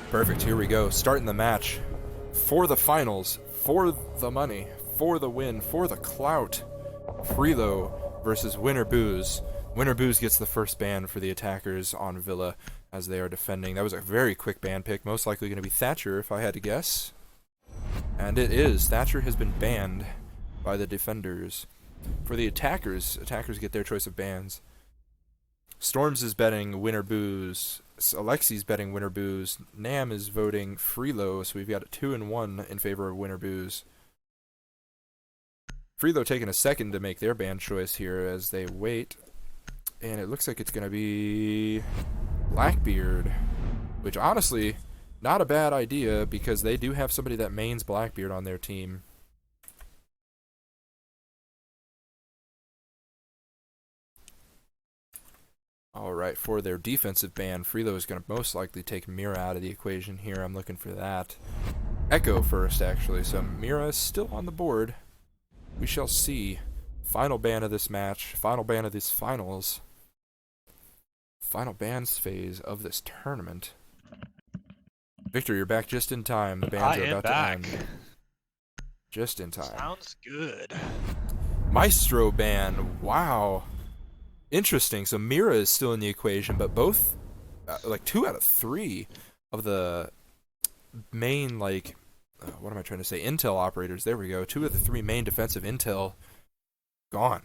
Perfect, here we go. Starting the match. For the finals, for the money, for the win, for the clout. Freelo versus Winner Booze. Winner Booze gets the first ban for the attackers on Villa as they are defending. That was a very quick ban pick. Most likely going to be Thatcher, if I had to guess. And it is. Thatcher has been banned by the defenders. For the attackers get their choice of bans. Storms is betting Winner Booze. Alexi's betting Winner Booze. Nam is voting Freelo, so we've got a 2-1 in favor of Winner Booze. Freelo taking a second to make their ban choice here as they wait. And it looks like it's going to be Blackbeard, which honestly, not a bad idea because they do have somebody that mains Blackbeard on their team. Alright, for their defensive ban, Freelo is going to most likely take Mira out of the equation here. I'm looking for that. Echo first, actually. So Mira is still on the board. We shall see. Final ban of this match. Final ban of these finals. Final bans phase of this tournament. Victor, you're back just in time. The bans are about to end. Just in time. Sounds good. Maestro ban. Wow. Interesting. So Mira is still in the equation, but both, like 2 out of 3 of the main, like, what am I trying to say? Intel operators. There we go. 2 of the 3 main defensive intel gone.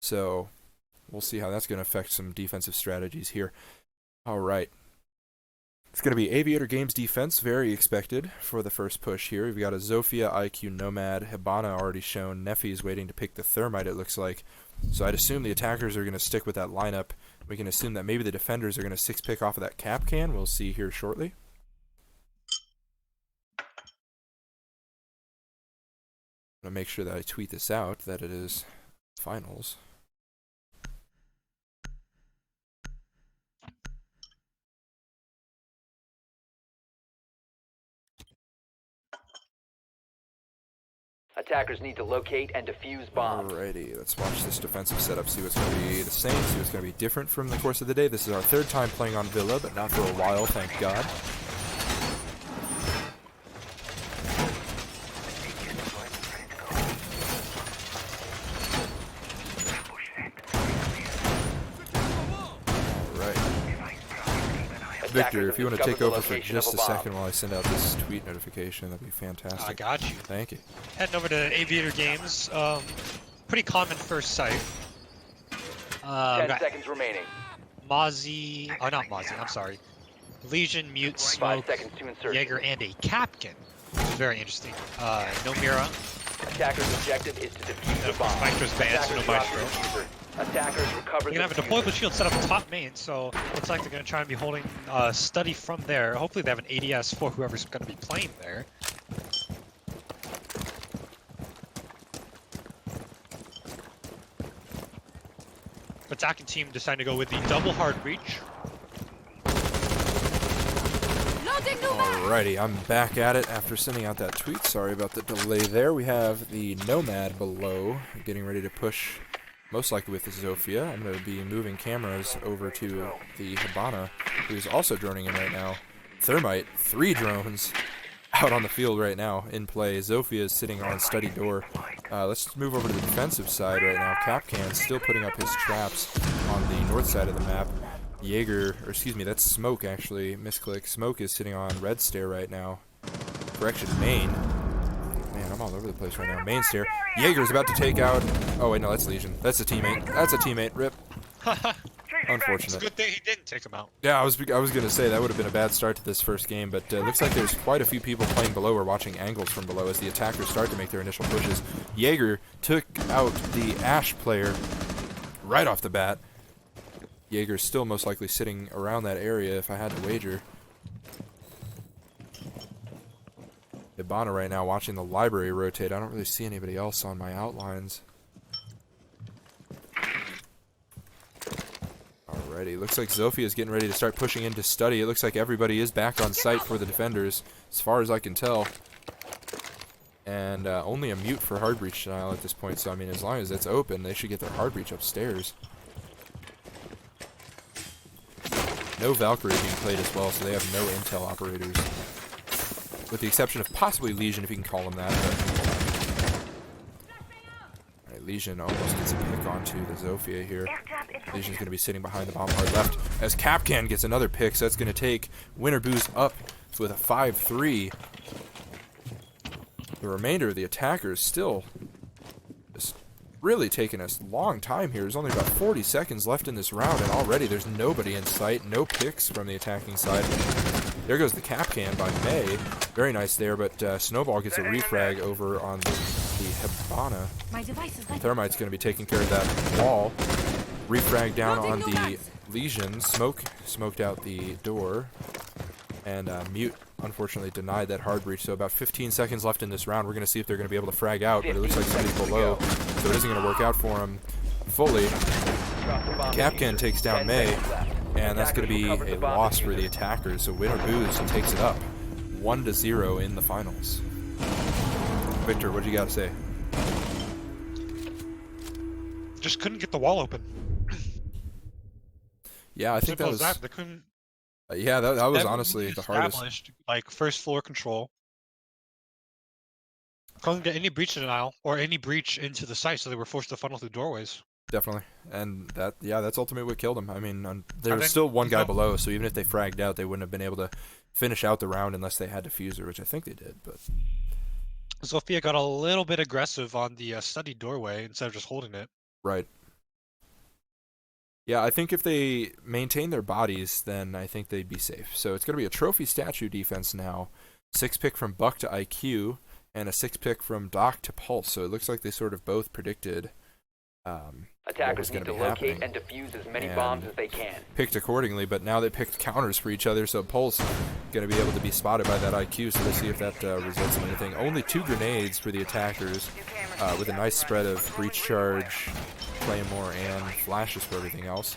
So we'll see how that's going to affect some defensive strategies here. All right. It's going to be Aviator Games defense, very expected for the first push here. We've got a Zofia, IQ, Nomad, Hibana already shown. Neffy is waiting to pick the Thermite, it looks like. So I'd assume the attackers are going to stick with that lineup. We can assume that maybe the defenders are going to 6-pick off of that cap can. We'll see here shortly. I'm going to make sure that I tweet this out, that it is finals. Attackers need to locate and defuse bombs. Alrighty, let's watch this defensive setup, see what's going to be the same, see what's going to be different from the course of the day. This is our 3rd time playing on Villa, but not for a while, thank God. Victor, if you want to take over for just a second while I send out this tweet notification, that'd be fantastic. I got you. Thank you. Heading over to Aviator Games. Pretty common first sight. 10 seconds remaining. Mozzie. Oh, not Mozzie. I'm sorry. Legion, Mute, Smoke, 5 seconds to insert. Jaeger, and a Capkin. Which is very interesting. No Mira. Attacker's objective is to defuse the bomb. Maestro's banned, so no Maestro. Attackers recover. They're gonna have a deployable shield set up top main, so looks like they're gonna try and be holding study from there. Hopefully they have an ADS for whoever's gonna be playing there. Attacking team deciding to go with the double hard reach. Alrighty, I'm back at it after sending out that tweet. Sorry about the delay there. We have the Nomad below, getting ready to push. Most likely with the Zofia. I'm going to be moving cameras over to the Hibana, who's also droning in right now. Thermite, 3 drones out on the field right now in play. Zofia is sitting on study door. Let's move over to the defensive side right now. Capcan still putting up his traps on the north side of the map. Jaeger, or excuse me, that's Smoke actually. Misclick. Smoke is sitting on red stair right now. Correction, main. Man, I'm all over the place right now. Main stair. Jaeger's about to take out... Oh, wait, no, that's Legion. That's a teammate. That's a teammate. Rip. Unfortunate. It's a good thing he didn't take him out. Yeah, I was going to say that would have been a bad start to this first game, but looks like there's quite a few people playing below or watching angles from below as the attackers start to make their initial pushes. Jaeger took out the Ashe player right off the bat. Jaeger's still most likely sitting around that area if I had to wager. Hibana right now watching the library rotate. I don't really see anybody else on my outlines. Alrighty, looks like Zofia is getting ready to start pushing into study. It looks like everybody is back on site for the defenders, as far as I can tell. And only a mute for hard breach denial at this point, so I mean, as long as it's open, they should get their hard breach upstairs. No Valkyrie being played as well, so they have no intel operators. With the exception of possibly Legion, if you can call them that. Alright, Legion almost gets a pick onto the Zofia here. Legion's going to be sitting behind the bomb hard left as Capcan gets another pick, so that's going to take Winter Booze up with a 5-3. The remainder of the attackers still just really taking a long time here. There's only about 40 seconds left in this round, and already there's nobody in sight. No picks from the attacking side. There goes the Capcan by May. Very nice there, but Snowball gets a refrag over on the Hibana. Thermite's going to be taking care of that wall. Refrag down on the Legion. Smoked out the door. And Mute, unfortunately, denied that hard breach. So about 15 seconds left in this round. We're going to see if they're going to be able to frag out, but it looks like somebody's below. So it isn't going to work out for him fully. Capcan takes down May, and that's going to be a loss for the attackers. So Winter Booze takes it up 1-0 in the finals. Victor, what do you got to say? Just couldn't get the wall open. Yeah, I think that was... They couldn't... yeah, that was honestly the hardest. Like, first floor control. Couldn't get any breach denial or any breach into the site, so they were forced to funnel through doorways. Definitely. And that, yeah, that's ultimately what killed them. I mean, there was still one guy below, so even if they fragged out, they wouldn't have been able to finish out the round unless they had diffuser, which I think they did, but... Zofia got a little bit aggressive on the study doorway instead of just holding it. Right. Yeah, I think if they maintain their bodies, then I think they'd be safe. So it's going to be a trophy statue defense now. 6 pick from Buck to IQ, and a 6 pick from Doc to Pulse. So it looks like they sort of both predicted attackers need to locate and defuse as many bombs as they can. Picked accordingly, but now they picked counters for each other, so Pulse going to be able to be spotted by that IQ, so we'll see if that results in anything. Only 2 grenades for the attackers, with a nice spread of breach charge, claymore, and flashes for everything else.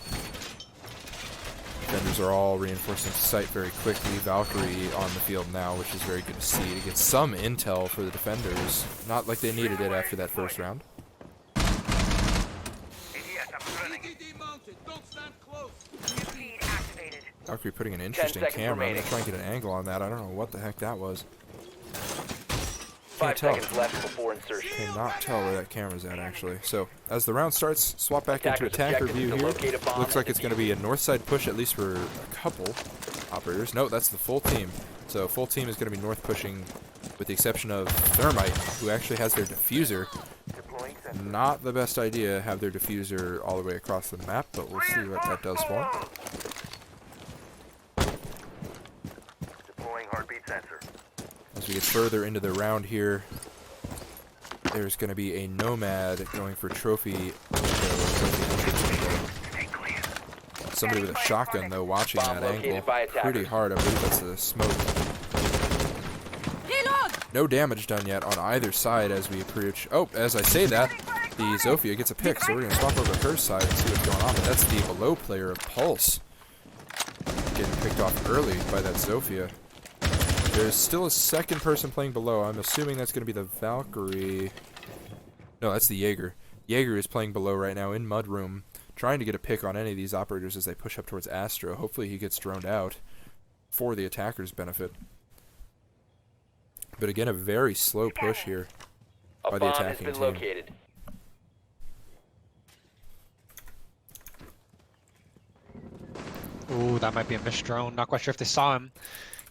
Defenders are all reinforcing site very quickly. Valkyrie on the field now, which is very good to see. To get some intel for the defenders, not like they needed it after that first round. Valkyrie putting an interesting camera. I'm going to try and get an angle on that. I don't know what the heck that was. 5 seconds left before insertion. Cannot tell where that camera's at, actually. So, as the round starts, swap back into attacker view here. Looks like it's going to be a north side push, at least for a couple operators. No, that's the full team. So, full team is going to be north pushing, with the exception of Thermite, who actually has their diffuser. Not the best idea to have their diffuser all the way across the map, but we'll see what that does for them. As we get further into the round here, there's going to be a Nomad going for trophy. Somebody with a shotgun, though, watching that angle pretty hard. I believe that's the smoke. No damage done yet on either side as we approach. Oh, as I say that, the Zofia gets a pick, so we're going to swap over to her side and see what's going on. But that's the below player of Pulse getting picked off early by that Zofia. There's still a second person playing below. I'm assuming that's going to be the Valkyrie. No, that's the Jaeger. Jaeger is playing below right now in Mudroom, trying to get a pick on any of these operators as they push up towards Astro. Hopefully he gets droned out for the attacker's benefit. But again, a very slow push here by the attacking team. Ooh, that might be a missed drone. Not quite sure if they saw him.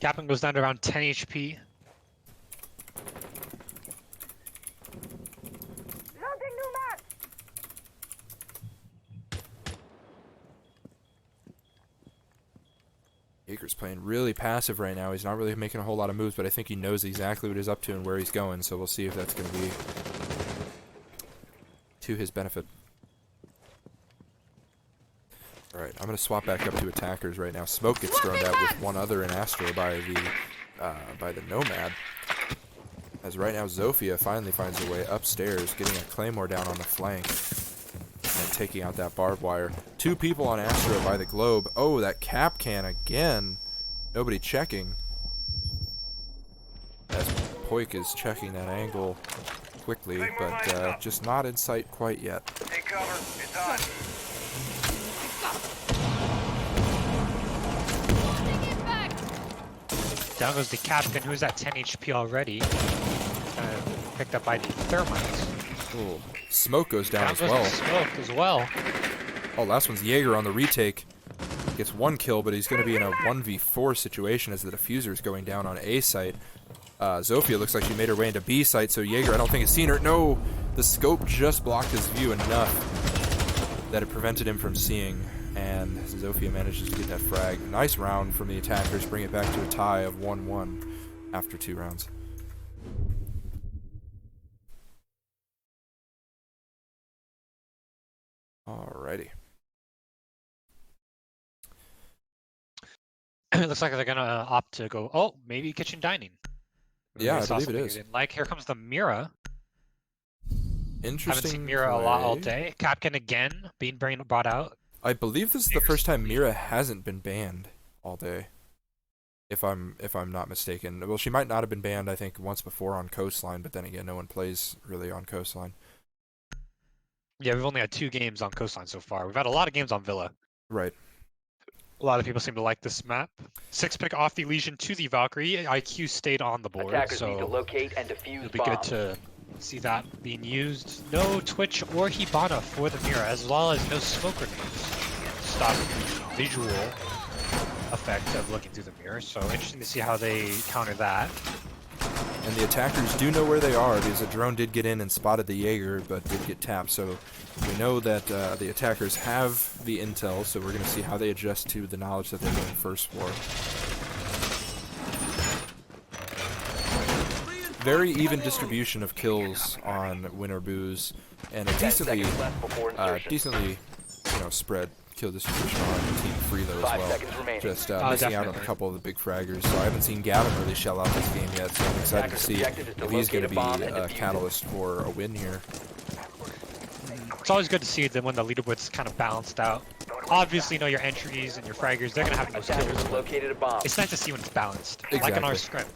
Captain goes down to around 10 HP. Jaeger's playing really passive right now. He's not really making a whole lot of moves, but I think he knows exactly what he's up to and where he's going, so we'll see if that's going to be to his benefit. Alright, I'm going to swap back up to attackers right now. Smoke gets thrown out with one other in Astro by the Nomad. As right now Zofia finally finds a way upstairs, getting a Claymore down on the flank. And taking out that barbed wire. 2 people on Astro by the globe. Oh, that Capcan again. Nobody checking. As Poik is checking that angle quickly, but just not in sight quite yet. Take cover. It's on. Down goes the captain, who's at 10 HP already. Picked up by the thermites. Ooh. Smoke goes down as Down well. goes the smoke as well. Oh, last one's Jaeger on the retake. Gets 1 kill, but he's going to be in a 1v4 situation as the diffuser is going down on A site. Zofia looks like she made her way into B site, so Jaeger, I don't think, has seen her. No! The scope just blocked his view enough that it prevented him from seeing, and Zofia manages to get that frag. Nice round from the attackers, bring it back to a tie of 1-1 after 2 rounds. Alrighty. It looks like they're gonna opt to go. Oh, maybe kitchen dining. Yeah, I saw believe it something is. they didn't like, here comes the Mira. Interesting. Haven't seen Mira a lot all play. day. Capcan again being brought out. I believe this is the first time Mira hasn't been banned all day. If I'm not mistaken. Well, she might not have been banned, I think, once before on Coastline, but then again, no one plays really on Coastline. Yeah, we've only had 2 games on Coastline so far. We've had a lot of games on Villa. Right. A lot of people seem to like this map. 6-pick off the Legion to the Valkyrie. IQ stayed on the board, Attackers need to so locate and defuse it'll be bombs. good to see that being used. No Twitch or Hibana for the Mira, as well as no smoke grenades. Stop the visual effect of looking through the mirror, so interesting to see how they counter that. And the attackers do know where they are because a drone did get in and spotted the Jaeger, but did get tapped. So we know that the attackers have the intel, so we're going to see how they adjust to the knowledge that they're going first for. Very even distribution of kills on win or booze, and a decently spread kill distribution on Team Freelo as well. Just missing out on a couple of the big fraggers. So I haven't seen Gavin really shell out this game yet, so I'm excited to see if he's going to be a catalyst for a win here. It's always good to see that when the leaderboard's kind of balanced out. Obviously, you know, your entries and your fraggers, they're going to have no kills. Located a bomb. It's nice to see when it's balanced. Exactly. Like in our script.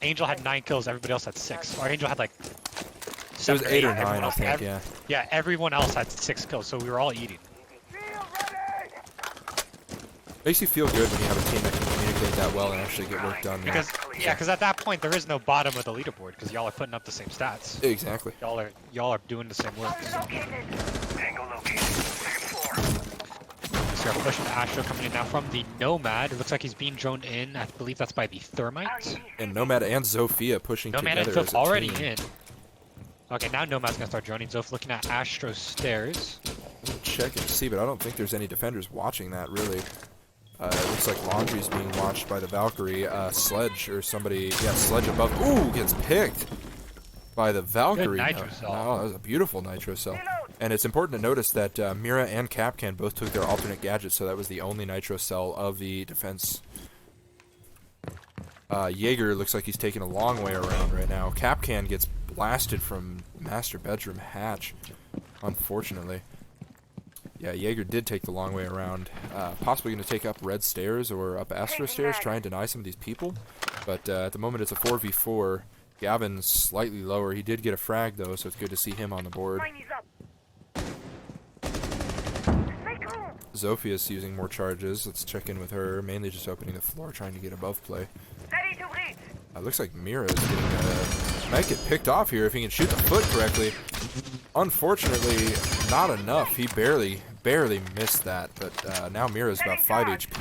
Angel had 9 kills, everybody else had 6. Or Angel had like It 7 was 8 or 9, everyone I else- think, yeah. Yeah, everyone else had 6 kills, so we were all eating. Makes you feel good when you have a team that can communicate that well and actually get work done. Because at that point there is no bottom of the leaderboard because y'all are putting up the same stats. Exactly. Y'all are doing the same work. So. So we're pushing the Astro coming in now from the Nomad. It looks like he's being droned in. I believe that's by the Thermites. And Nomad and Zofia pushing Nomad and together Zof as a already team. in. Okay, now Nomad's gonna start droning. Zof looking at Astro stairs. Check and see, but I don't think there's any defenders watching that, really. It looks like Laundry's being watched by the Valkyrie. Sledge or somebody, yeah, Sledge above. Ooh, gets picked by the Valkyrie. Good nitro cell. Oh, that was a beautiful nitro cell. And it's important to notice that Mira and Capcan both took their alternate gadgets, so that was the only nitro cell of the defense. Jaeger looks like he's taking a long way around right now. Capcan gets blasted from master bedroom hatch, unfortunately. Yeah, Jaeger did take the long way around. Possibly going to take up red stairs or up Astro stairs, try and deny some of these people. But at the moment it's a 4v4. Gavin's slightly lower. He did get a frag though, so it's good to see him on the board. Zofia's using more charges. Let's check in with her. Mainly just opening the floor, trying to get above play. Looks like Mira is getting might get picked off here if he can shoot the foot correctly. Unfortunately, not enough. He barely missed that, but now Mira's about 5 HP.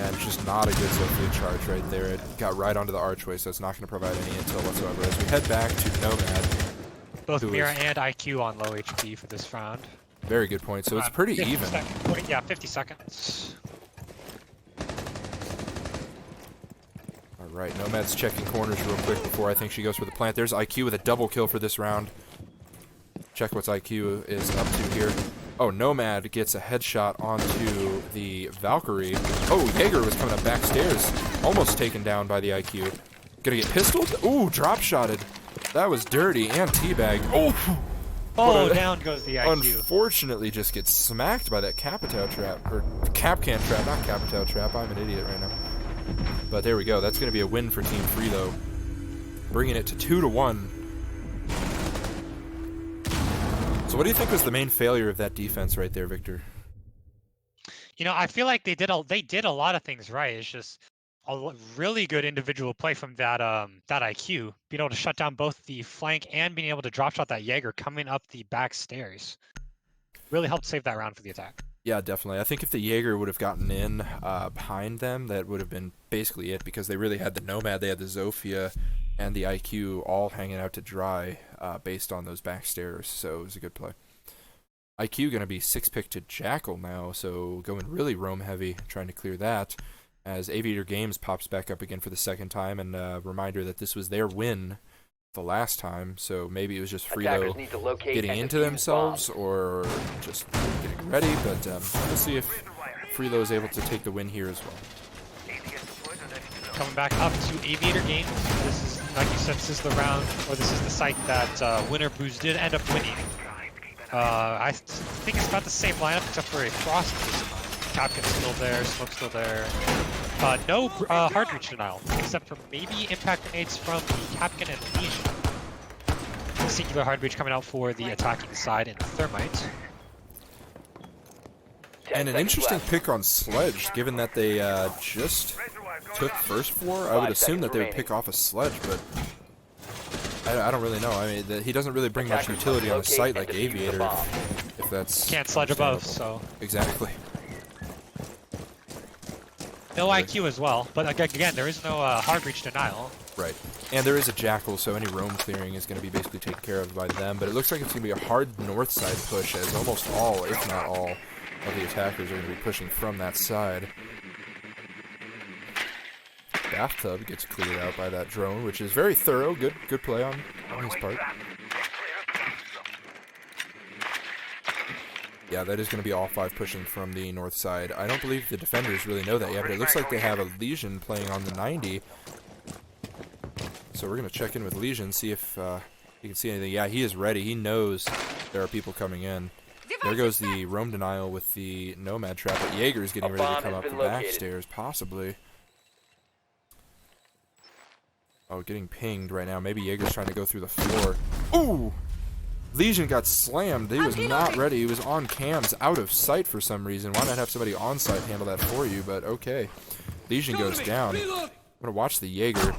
And it's just not a good Zofia charge right there. It got right onto the archway, so it's not going to provide any intel whatsoever. As we head back to Nomad. Both Mira and IQ on low HP for this round. Very good point. So it's pretty 50 even. seconds. Yeah, 50 seconds. Alright, Nomad's checking corners real quick before I think she goes for the plant. There's IQ with a double kill for this round. Check what IQ is up to here. Oh, Nomad gets a headshot onto the Valkyrie. Oh, Jaeger was coming up backstairs. Almost taken down by the IQ. Gonna get pistoled? Ooh, drop-shotted. That was dirty and teabagged. Oh, down goes the IQ. Unfortunately, just gets smacked by that Capitao trap. Or Capcan trap, not Capitao trap. I'm an idiot right now. But there we go. That's going to be a win for Team Freelo. Bringing it to 2-1. So what do you think was the main failure of that defense right there, Victor? You know, I feel like they did a lot of things right. It's just really good individual play from that IQ, being able to shut down both the flank and being able to drop shot that Jaeger coming up the back stairs. Really helped save that round for the attack. Yeah, definitely. I think if the Jaeger would have gotten in behind them, that would have been basically it, because they really had the Nomad, they had the Zofia, and the IQ all hanging out to dry based on those back stairs, so it was a good play. IQ going to be 6-pick to Jackal now, so going really roam heavy, trying to clear that, as Aviator Games pops back up again for the second time, and a reminder that this was their win the last time, so maybe it was just Freelo getting into themselves or just getting ready, but we'll see if Freelo is able to take the win here as well. Coming back up to Aviator Games. This is, like you said, this is the round, or this is the site that Winter Brews did end up winning. I think it's about the same lineup except for a Frost. Captain's still there, Smoke's still there. No hard breach denial, except for maybe impact grenades from the Capcan and Legion. Singular hard breach coming out for the attacking side in Thermite. And an interesting pick on Sledge, given that they just took first floor. I would assume that they would pick off a Sledge, but I don't really know. I mean, he doesn't really bring much utility on the site like Aviator, if that's... Can't Sledge above, so... Exactly. No IQ as well, but again, there is no hard breach denial. Right. And there is a Jackal, so any roam clearing is going to be basically taken care of by them, but it looks like it's going to be a hard north side push, as almost all, if not all, of the attackers are going to be pushing from that side. Bathtub gets cleared out by that drone, which is very thorough. Good play on his part. Yeah, that is going to be all 5 pushing from the north side. I don't believe the defenders really know that yet, but it looks like they have a Legion playing on the 90. So we're going to check in with Legion, see if he can see anything. Yeah, he is ready. He knows there are people coming in. There goes the roam denial with the Nomad trap, but Jaeger's getting ready to come up the back stairs, possibly. Oh, getting pinged right now. Maybe Jaeger's trying to go through the floor. Ooh! Legion got slammed. He was not ready. He was on cams, out of sight for some reason. Why not have somebody on site handle that for you? But okay. Legion goes down. I'm going to watch the Jaeger.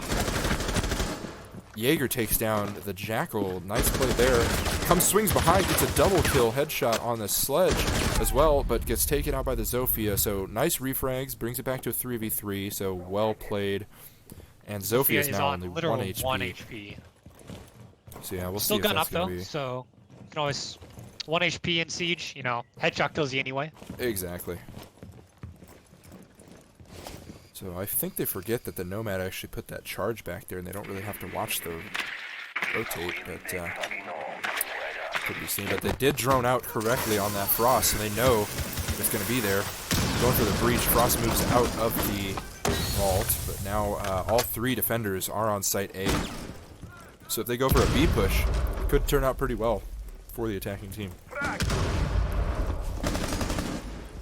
Jaeger takes down the Jackal. Nice play there. Comes, swings behind, gets a double kill headshot on the Sledge as well, but gets taken out by the Zofia. So nice refrags, brings it back to a 3v3. So well played. And Zofia is now only 1 HP. So yeah, we'll still see if gun that's up though, be... so you can always 1 HP in Siege, you know, headshot kills you anyway. Exactly. So I think they forget that the Nomad actually put that charge back there, and they don't really have to watch the rotate, but could be seen. But they did drone out correctly on that Frost, so they know it's going to be there. Going for the breach, Frost moves out of the vault, but now all 3 defenders are on site A. So if they go for a B push, it could turn out pretty well for the attacking team.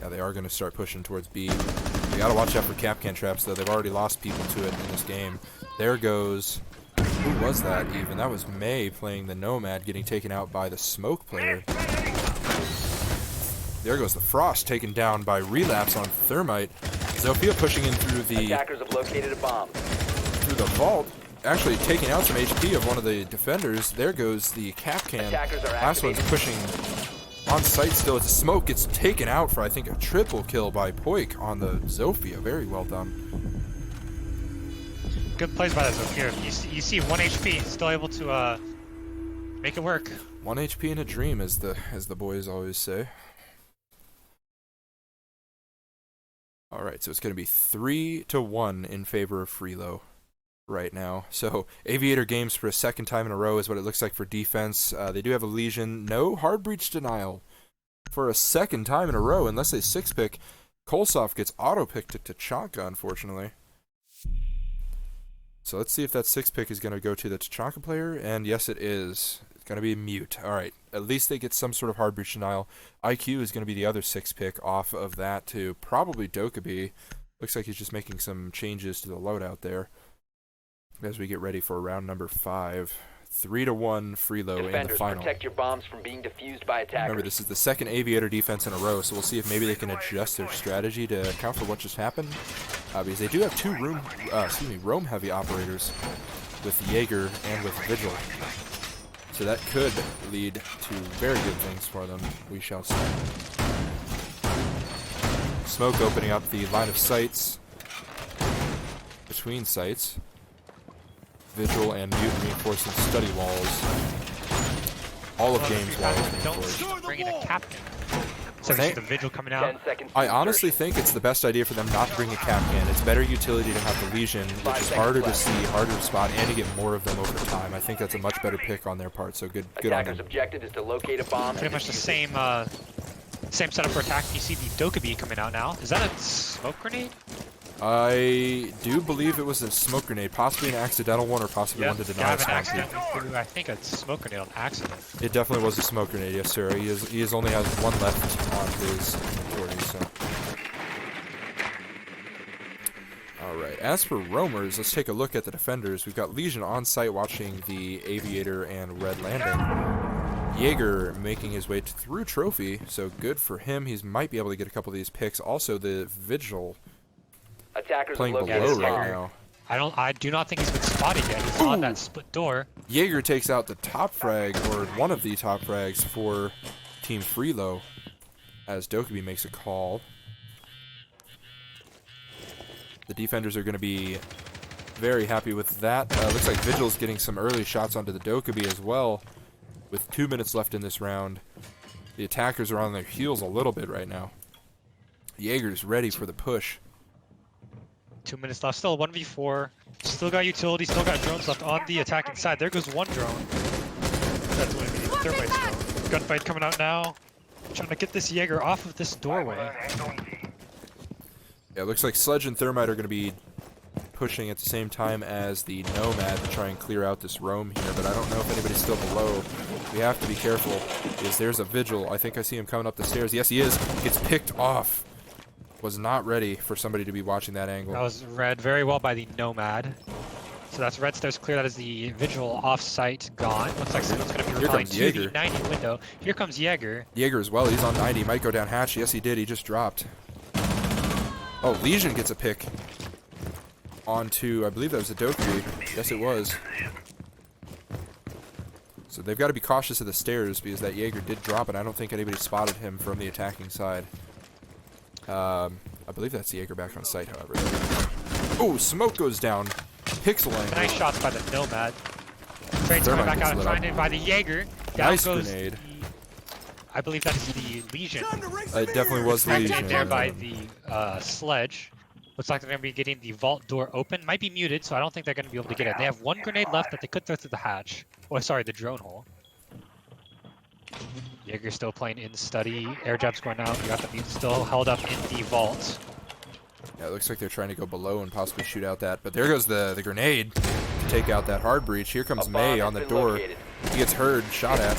Yeah, they are going to start pushing towards B. We got to watch out for Capcan traps, though. They've already lost people to it in this game. There goes... Who was that, even? That was May playing the Nomad, getting taken out by the Smoke player. There goes the Frost, taken down by Relapse on Thermite. Zofia pushing in through the... Attackers have located a bomb. Through the vault. Actually taking out some HP of one of the defenders. There goes the Capcan. Last one's pushing on site still. It's a Smoke. Gets taken out for, I think, a triple kill by Poik on the Zofia. Very well done. Good plays by the Zofia. You see 1 HP, still able to make it work. 1 HP in a dream, as the boys always say. Alright, so it's going to be 3-1 in favor of Freelo right now. So Aviator Games for a second time in a row is what it looks like for defense. They do have a Legion. No hard breach denial for a second time in a row, unless they 6-pick. Kolsov gets auto-picked to Tachanka, unfortunately. So let's see if that 6-pick is going to go to the Tachanka player, and yes it is. It's going to be mute. Alright, at least they get some sort of hard breach denial. IQ is going to be the other 6-pick off of that to probably Dokkaebi. Looks like he's just making some changes to the loadout there as we get ready for round number 5. 3-1 Freelo in the Defenders, final. protect your bombs from being defused by attackers. Remember, this is the second Aviator defense in a row, so we'll see if maybe they can adjust their strategy to account for what just happened. Because they do have two roam-heavy operators with Jaeger and with Vigil. So that could lead to very good things for them, we shall see. Smoke opening up the line of sights between sites. Vigil and Mutant reinforcing study walls. All of game's walls reinforced. Don't bring in a captain. So there's the Vigil coming out. I honestly think it's the best idea for them not to bring a captain. It's better utility to have the Legion, which is harder to see, harder to spot, and to get more of them over time. I think that's a much better pick on their part, so good on them. Attacker's objective is to locate a bomb. Pretty much the same setup for attack. You see the Dokkaebi coming out now. Is that a smoke grenade? I do believe it was a smoke grenade, possibly an accidental one, or possibly one to deny Gavin smoke. accidentally threw, I think, a smoke grenade on accident. It definitely was a smoke grenade, yes sir. He only has one left on his inventory, so. Alright, as for roamers, let's take a look at the defenders. We've got Legion on site watching the Aviator and Red Landing. Jaeger making his way through Trophy, so good for him. He might be able to get a couple of these picks. Also, the Vigil Attackers playing have below located right bomb. now. I do not think he's been spotted yet. He's on that split door. Jaeger takes out the top frag, or one of the top frags for Team Freelo, as Dokkaebi makes a call. The defenders are going to be very happy with that. Looks like Vigil's getting some early shots onto the Dokkaebi as well, with 2 minutes left in this round. The attackers are on their heels a little bit right now. Jaeger's ready for the push. 2 minutes left. Still 1v4. Still got utility. Still got drones left on the attacking side. There goes one drone. That's what it means. Thermite's drone. Gunfight coming out now. Trying to get this Jaeger off of this doorway. Yeah, it looks like Sledge and Thermite are going to be pushing at the same time as the Nomad to try and clear out this roam here, but I don't know if anybody's still below. We have to be careful, because there's a Vigil. I think I see him coming up the stairs. Yes, he is. Gets picked off. Was not ready for somebody to be watching that angle. That was read very well by the Nomad. So that's red stairs clear. That is the Vigil off-site gone. Looks like someone's going to be replying to the 90 window. Here comes Jaeger. Jaeger as well. He's on 90. Might go down hatch. Yes, he did. He just dropped. Oh, Legion gets a pick onto, I believe that was a Dokkaebi. Yes, it was. So they've got to be cautious of the stairs, because that Jaeger did drop, and I don't think anybody spotted him from the attacking side. I believe that's the Jaeger back on site, however. Oh, smoke goes down. Pixel angle. Nice shots by the Nomad. Train's coming back out and finding by the Jaeger. Down Nice goes grenade. I believe that is the Legion. It definitely was the Legion. There by the Sledge. Looks like they're going to be getting the vault door open. Might be muted, so I don't think they're going to be able to get it. They have one grenade left that they could throw through the hatch. Oh, sorry, the drone hole. Jaeger still playing in study. Air jab's going out. You got the mute still held up in the vault. Yeah, it looks like they're trying to go below and possibly shoot out that. But there goes the grenade to take out that hard breach. Here comes May on the door. Located. He gets heard, shot at.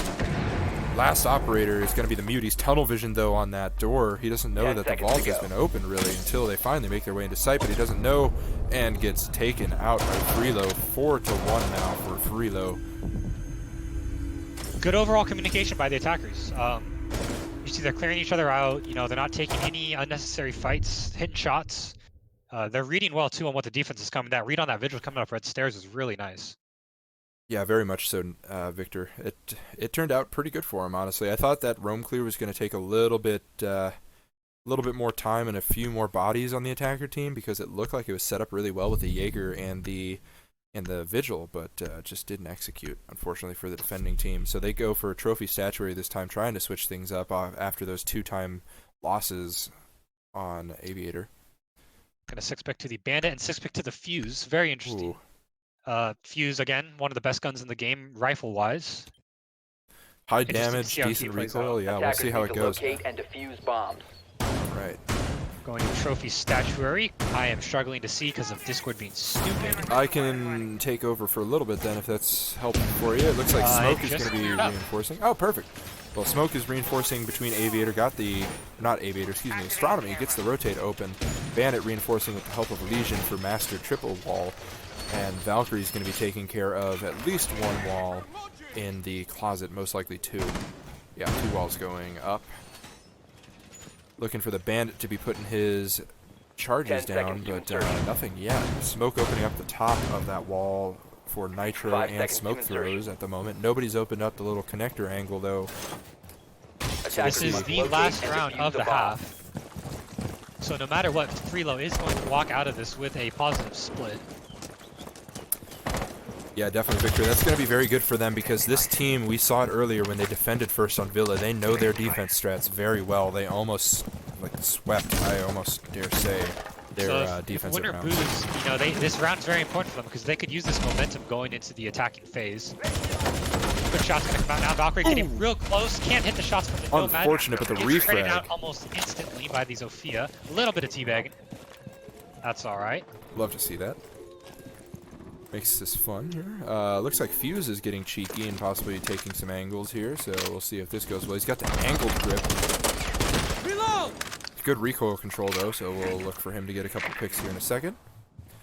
Last operator is going to be the mute. He's tunnel vision, though, on that door. He doesn't know that the vault has been open, really, until they finally make their way into sight. But he doesn't know, and gets taken out by Freelo. 4-1 now for Freelo. Good overall communication by the attackers. You see they're clearing each other out. You know, they're not taking any unnecessary fights, hitting shots. They're reading well, too, on what the defense is coming. That read on that Vigil coming up red stairs is really nice. Yeah, very much so, Victor. It turned out pretty good for him, honestly. I thought that roam clear was going to take a little bit more time and a few more bodies on the attacker team, because it looked like it was set up really well with the Jaeger and the Vigil, but just didn't execute, unfortunately, for the defending team. So they go for a trophy statuary this time, trying to switch things up after those 2-time losses on Aviator. Gonna 6-pick to the Bandit and 6-pick to the Fuse. Very interesting. Ooh. Fuse, again, one of the best guns in the game, rifle-wise. High Interesting to damage, see how he decent plays recoil. out. Yeah, we'll see how it goes. Locate and defuse bombs. Right. Going to Trophy Statuary. I am struggling to see because of Discord being stupid. I can take over for a little bit then, if that's helpful for you. It looks like Smoke is going to be reinforcing. Oh, perfect. Well, Smoke is reinforcing between Aviator. Got the... Not Aviator, excuse me. Astronomy gets the rotate open. Bandit reinforcing with the help of Legion for Master Triple Wall. And Valkyrie's going to be taking care of at least one wall in the closet, most likely two. Yeah, 2 walls going up. Looking for the bandit to be putting his charges down, but nothing yet. Smoke opening up the top of that wall for nitro and smoke throws at the moment. Nobody's opened up the little connector angle, though. So this is the last round of the half. So no matter what, Freelo is going to walk out of this with a positive split. Yeah, definitely victory. That's going to be very good for them because this team, we saw it earlier when they defended first on Villa. They know their defense strats very well. They almost like swept, I almost dare say, their defensive round. Booze, you know, this round is very important for them because they could use this momentum going into the attacking phase. Good shots going to come out now. Valkyrie getting real close. Can't hit the shots from the Nomad. Unfortunate, but the refrag out almost instantly by the Zofia. A little bit of teabagging. That's all right. Love to see that. Makes this fun here. Looks like Fuse is getting cheeky and possibly taking some angles here, so we'll see if this goes well. He's got the angled grip. Reload! Good recoil control, though, so we'll look for him to get a couple picks here in a second.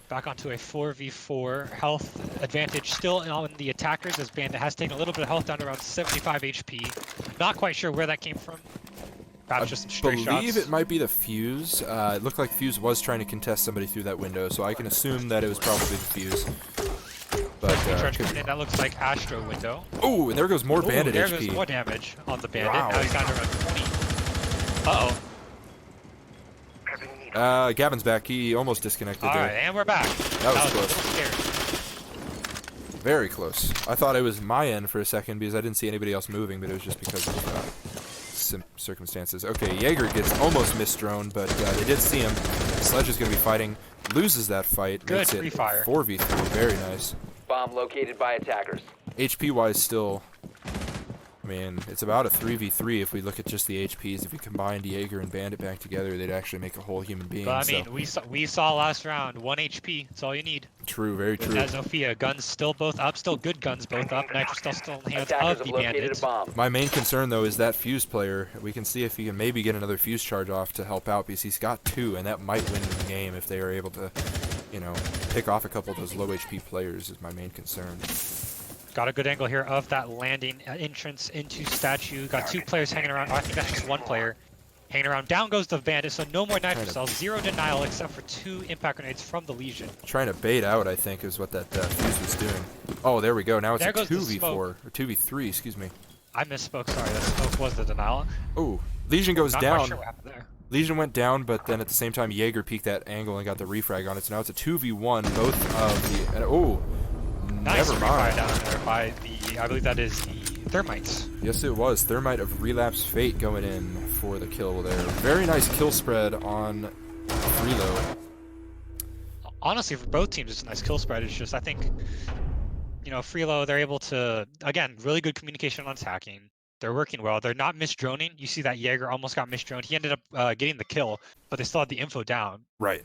Back onto a 4v4 health advantage still on the attackers as Bandit has taken a little bit of health down to around 75 HP. Not quite sure where that came from. Perhaps just some straight shots. I believe it might be the Fuse. It looked like Fuse was trying to contest somebody through that window, so I can assume that it was probably the Fuse. But that looks like Astro window. Oh, and there goes more Bandit there HP. There goes more damage on the Bandit. Wow. Now he's down to around 20. Uh-oh. Gavin's back. He almost disconnected there. Alright, and we're back. That was close. Scary. Very close. I thought it was my end for a second because I didn't see anybody else moving, but it was just because of circumstances. Okay, Jaeger gets almost missed-drone, but they did see him. Sledge is going to be fighting. Loses that fight. Good makes it free fire. 4v3. Very nice. Bomb located by attackers. HP-wise still, I mean, it's about a 3v3 if we look at just the HPs. If we combined Jaeger and Bandit back together, they'd actually make a whole human being. But I mean, we saw last round, 1 HP. That's all you need. True, very true. As Zofia, guns still both up, still good guns both up. Nitro still in the hands of the Bandit. My main concern, though, is that Fuse player. We can see if he can maybe get another Fuse charge off to help out because he's got 2, and that might win the game if they are able to, you know, pick off a couple of those low HP players is my main concern. Got a good angle here of that landing entrance into statue. Got 2 players hanging around. Oh, I think that's just 1 player hanging around. Down goes the Bandit, so no more Nitro cells. 0 denial except for 2 impact grenades from the Legion. Trying to bait out, I think, is what that Fuse was doing. Oh, there we go. Now it's a 2v4. Or 2v3, excuse me. I misspoke, sorry. That smoke was the denial. Oh, Legion goes Not down. quite sure what happened there. Legion went down, but then at the same time, Jaeger peeked that angle and got the refrag on it. So now it's a 2v1, both of the... oh! Nice Never mind. down there by the, I believe that is the Thermites. Yes, it was. Thermite of Relapse Fate going in for the kill there. Very nice kill spread on Freelo. Honestly, for both teams, it's a nice kill spread. It's just, I think, you know, Freelo, they're able to, again, really good communication on attacking. They're working well. They're not misdroning. You see that Jaeger almost got misdroned. He ended up getting the kill, but they still had the info down. Right.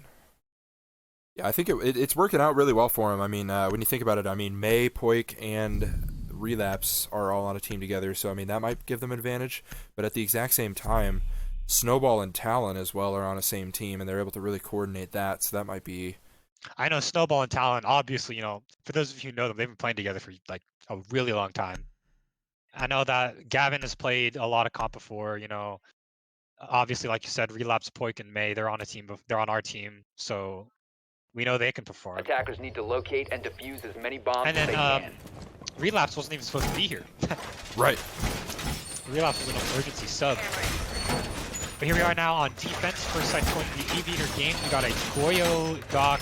Yeah, I think it's working out really well for him. I mean, when you think about it, I mean, May, Poik, and Relapse are all on a team together, so I mean, that might give them an advantage. But at the exact same time, Snowball and Talon as well are on a same team, and they're able to really coordinate that, so that might be... I know Snowball and Talon, obviously, you know, for those of you who know them, they've been playing together for, like, a really long time. I know that Gavin has played a lot of comp before, you know. Obviously, like you said, Relapse, Poik, and May, they're on a team, they're on our team, so... we know they can perform. Attackers need to locate and defuse as many bombs and then, as they can. Relapse wasn't even supposed to be here. Right. Relapse was an emergency sub. But here we are now on defense. First side point the Aviator game. We got a Goyo, Doc,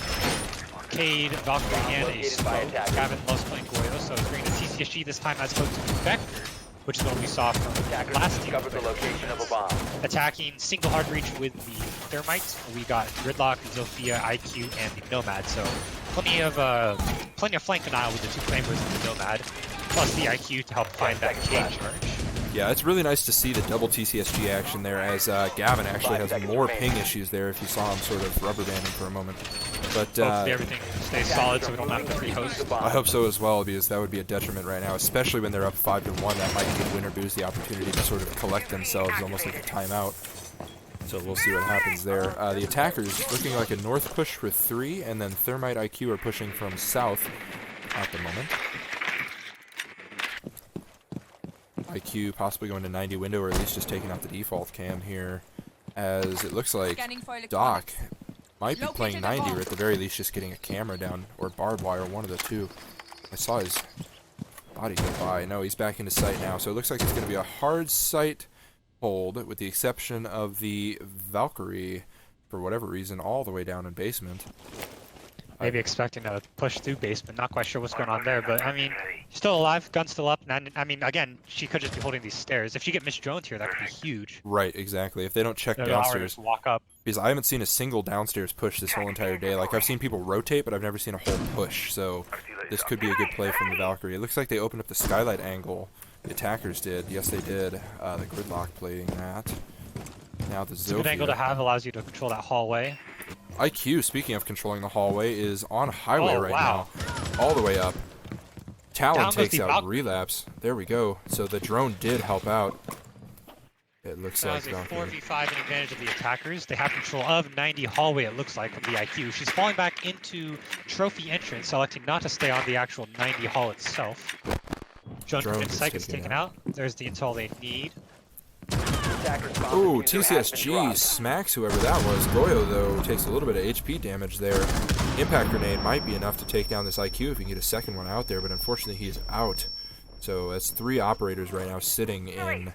Cade, Valkyrie, and a Smoke. Gavin loves playing Goyo, so he's bringing the TCSG this time as opposed to Vector, which is what we saw from last team. Discover the location of a bomb. Attacking single hard reach with the Thermites. We got Gridlock, Zofia, IQ, and the Nomad. So plenty of flank denial with the 2 flamers and the Nomad, plus the IQ to help find that cage charge. Yeah, it's really nice to see the double TCSG action there, as Gavin actually has more ping issues there if you saw him sort of rubber banding for a moment. But hopefully everything stays solid so we don't have to pre-host. I hope so as well, because that would be a detriment right now, especially when they're up 5-1. That might give Winter Booze the opportunity to sort of collect themselves, almost like a timeout. So we'll see what happens there. The attackers looking like a north push for 3, and then Thermite IQ are pushing from south at the moment. IQ possibly going to 90 window, or at least just taking out the default cam here, as it looks like Doc might be playing 90, or at the very least just getting a camera down, or barbed wire, one of the two. I saw his body go by. No, he's back into sight now, so it looks like it's going to be a hard sight hold, with the exception of the Valkyrie, for whatever reason, all the way down in basement. Maybe expecting to push through basement, not quite sure what's going on there, but I mean, still alive, gun still up, and I mean, again, she could just be holding these stairs. If you get misdroned here, that could be huge. Right, exactly. If they don't check They'll downstairs, walk up. because I haven't seen a single downstairs push this whole entire day. Like, I've seen people rotate, but I've never seen a whole push, so this could be a good play from the Valkyrie. It looks like they opened up the skylight angle. The attackers did. Yes, they did. The gridlock plating that. Now the Zofia. It's a good angle to have, allows you to control that hallway. IQ, speaking of controlling the hallway, is on highway now. All the way up. Talon takes out Relapse. There we go. So the drone did help out. It looks like a 4v5 in advantage of the attackers. They have control of 90 hallway, it looks like, from the IQ. She's falling back into trophy entrance, selecting not to stay on the actual 90 hall itself. Drone from Insight is taken out. There's the intel they need. Ooh, TCSG smacks whoever that was. Goyo, though, takes a little bit of HP damage there. Impact grenade might be enough to take down this IQ if he can get a second one out there, but unfortunately he's out. So that's 3 operators right now sitting in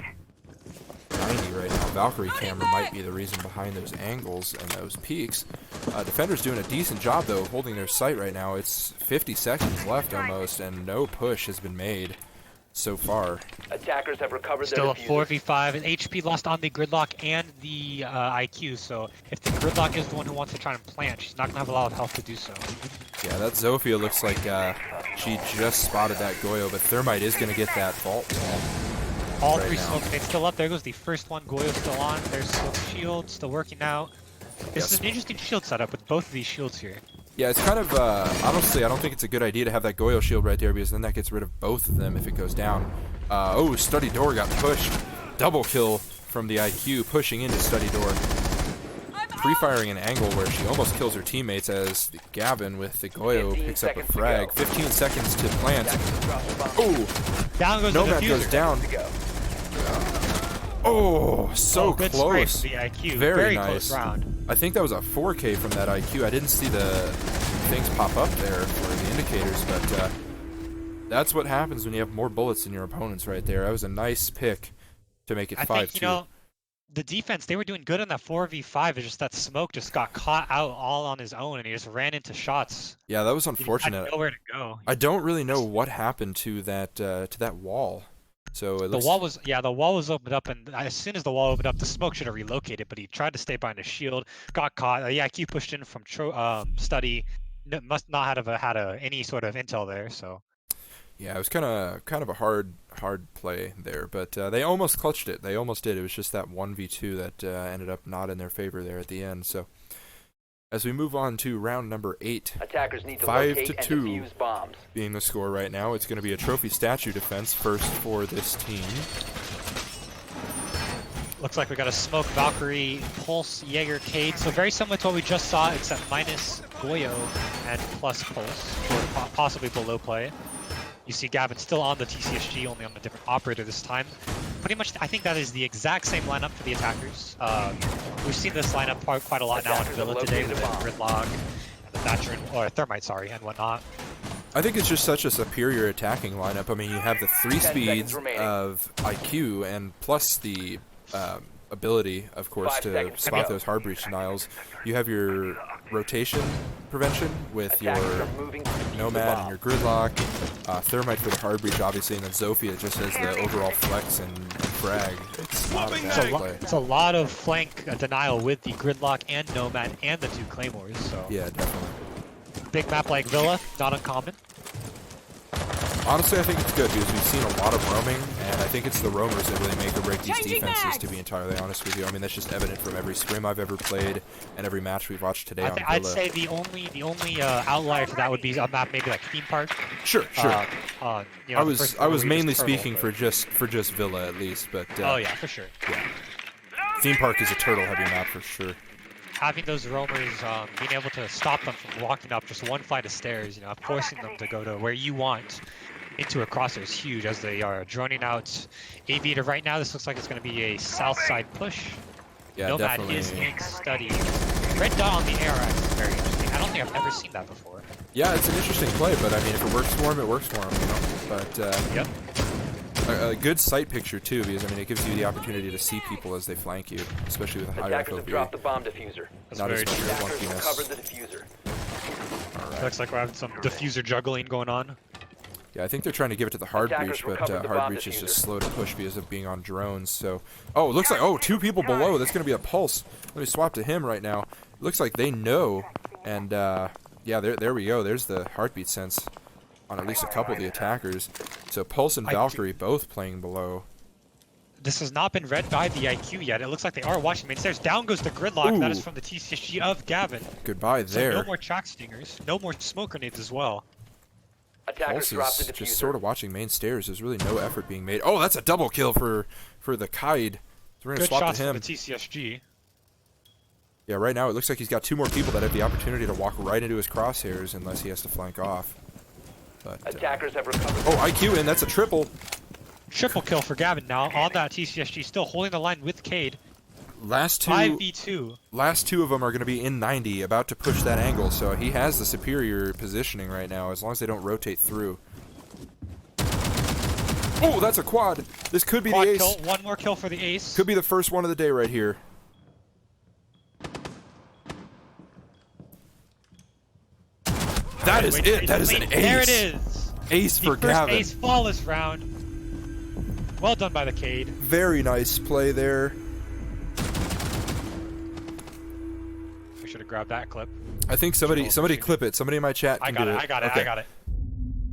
90 right now. Valkyrie camera might be the reason behind those angles and those peaks. Defender's doing a decent job, though, holding their sight right now. It's 50 seconds left almost, and no push has been made so far. Attackers have recovered Still their a 4v5, and HP lost on the gridlock and the IQ, so if the gridlock is the one who wants to try and plant, she's not going to have a lot of health to do so. Yeah, that Zofia looks like she just spotted that Goyo, but Thermite is going to get that vault wall. All 3 smoke grenades still up. There goes the first one. Goyo's still on. There's still shield, still working out. This is an interesting shield setup with both of these shields here. Yeah, it's kind of, honestly, I don't think it's a good idea to have that Goyo shield right there, because then that gets rid of both of them if it goes down. Oh, Study Door got pushed. Double kill from the IQ, pushing into Study Door. Pre-firing an angle where she almost kills her teammates as Gavin with the Goyo picks up a frag. 15 seconds to plant. Oh! Down goes Nomad the goes down. Oh, so good close. Spray for the IQ. Very nice. Close round. I think that was a 4K from that IQ. I didn't see the things pop up there for the indicators, but that's what happens when you have more bullets than your opponents right there. That was a nice pick to make it 5-2. I think, you know, the defense, they were doing good on that 4v5. It's just that Smoke just got caught out all on his own, and he just ran into shots. Yeah, that was unfortunate. He had nowhere to go. I don't really know what happened to that wall. So it the wall was opened up, and as soon as the wall opened up, the Smoke should have relocated, but he tried to stay behind a shield, got caught. The IQ pushed in from Study, must not have had any sort of intel there. So yeah, it was kind of a hard play there, but they almost clutched it. They almost did. It was just that 1v2 that ended up not in their favor there at the end. So as we move on to round number 8, attackers need to locate and 5-2 defuse bombs. Being the score right now. It's going to be a trophy statue defense first for this team. Looks like we got a Smoke, Valkyrie, Pulse, Jaeger, Cade. So very similar to what we just saw, except minus Goyo and plus Pulse, or possibly below play. You see Gavin still on the TCSG, only on a different operator this time. Pretty much, I think that is the exact same lineup for the attackers. We've seen this lineup quite a lot now in Villa today with the Gridlock and the Thatcher, or Thermite, sorry, and whatnot. I think it's just such a superior attacking lineup. I mean, you have the 3 speeds of IQ and plus the ability, of course, to spot those hard breach denials. You have your rotation prevention with your Nomad and your Gridlock, Thermite for the hard breach, obviously, and then Zofia just as the overall flex and frag. It's not a bad play. It's a lot of flank denial with the Gridlock and Nomad and the 2 Claymores. So yeah, definitely. Big map like Villa, not uncommon. Honestly, I think it's good because we've seen a lot of roaming, and I think it's the roamers that really make or break these defenses, to be entirely honest with you. I mean, that's just evident from every scrim I've ever played and every match we've watched today on Villa. I'd say the only outlier to that would be a map maybe like Theme Park. Sure. You know, I was mainly speaking for just Villa at least, but oh yeah, for sure. Yeah. Theme Park is a turtle-heavy map for sure. Having those roamers, being able to stop them from walking up just one flight of stairs, you know, forcing them to go to where you want into a crosshair is huge as they are droning out Aviator right now. This looks like it's going to be a south side push. Yeah, Nomad definitely. is being studied. Red dot on the ARX is very interesting. I don't think I've ever seen that before. Yeah, it's an interesting play, but I mean, if it works for him, it works for him, you know. But Yep. a good sight picture too, because I mean, it gives you the opportunity to see people as they flank you, especially with a high Attackers have FOV. dropped the bomb diffuser. That's Not very as much true. as Attackers have clunkiness. covered the diffuser. Looks like we're having some diffuser juggling going on. Yeah, I think they're trying to give it to the hard Attackers breach, but recovered the hard bomb breach is just diffuser. slow to push because of being on drones. So, oh, it looks like two people below. That's gonna be a pulse. Let me swap to him right now. It looks like they know, and yeah, there we go. There's the heartbeat sense on at least a couple of the attackers. So Pulse and Valkyrie both playing below. This has not been read by the IQ yet. It looks like they are watching main stairs. Down goes the gridlock. That is Ooh. from the TCSG of Gavin. Goodbye So there. no more track stingers. No more smoke grenades as well. Attackers Pulse dropped the is diffuser. just sort of watching main stairs. There's really no effort being made. Oh, that's a double kill for the Kaid. So we're gonna Good swap shots to from him. the TCSG. Yeah, right now it looks like he's got 2 more people that have the opportunity to walk right into his crosshairs unless he has to flank off. But Attackers have recovered. oh, IQ in. That's a triple. Triple kill for Gavin now on that TCSG. Still holding the line with Cade. Last 5v2. two of them are going to be in 90, about to push that angle. So he has the superior positioning right now, as long as they don't rotate through. Oh, that's a quad. This could be Quad the ace. kill. One more kill for the ace. Could be the first one of the day right here. That is it. That is an ace. There it is. Ace for The first Gavin. ace flawless round. Well done by the Cade. Very nice play there. We should have grabbed that clip. I think somebody clip it. Somebody in my chat can I got do it. it. I got it. Okay. I got it.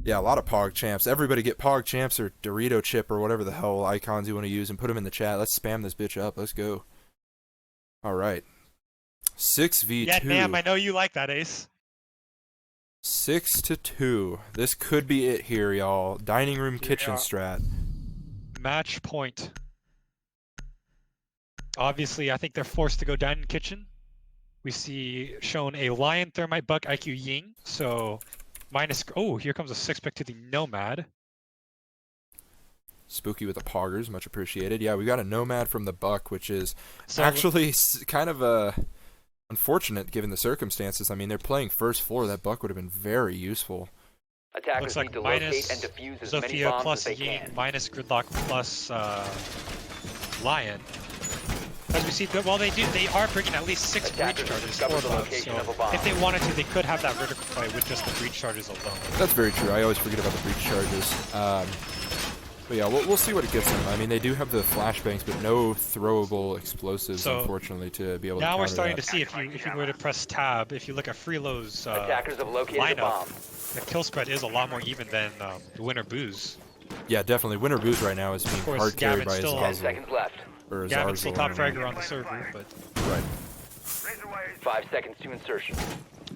Yeah, a lot of Pog champs. Everybody get Pog champs or Dorito chip or whatever the hell icons you want to use and put them in the chat. Let's spam this bitch up. Let's go. All right. 6v2. Yeah, damn. I know you like that ace. 6-2. This could be it here, y'all. Dining room kitchen Yeah. strat. Match point. Obviously, I think they're forced to go down in kitchen. We see shown a Lion, Thermite, Buck, IQ, Ying. So, minus... Oh, here comes a 6-pick to the Nomad. Spooky with the poggers, much appreciated. Yeah, we got a Nomad from the Buck, which is So, actually kind of unfortunate given the circumstances. I mean, they're playing first floor. That Buck would have been very useful. Attackers looks like need to minus locate and defuse as many Zofia bombs plus as they Ying, can. minus Gridlock plus Lion. As we see, they are bringing at least 6 breach Attackers charges discovered for the both. location So of a bomb. if they wanted to, they could have that vertical play with just the breach charges alone. That's very true. I always forget about the breach charges. But yeah, we'll see what it gets them. I mean, they do have the flashbangs, but no throwable explosives, So, unfortunately, to be able to Now we're counter starting that. to see if you were to press tab, if you look at Freelo's Attackers have located a bomb. lineup, the kill spread is a lot more even than the winner booze. Yeah, definitely. Winner Booze right now is being course, hard carried Gavin's by his still- 10 Zazzle. seconds left. Or his Gavin's still Zarzal, top I mean. fragger on the server, but Right. 5 seconds to insertion.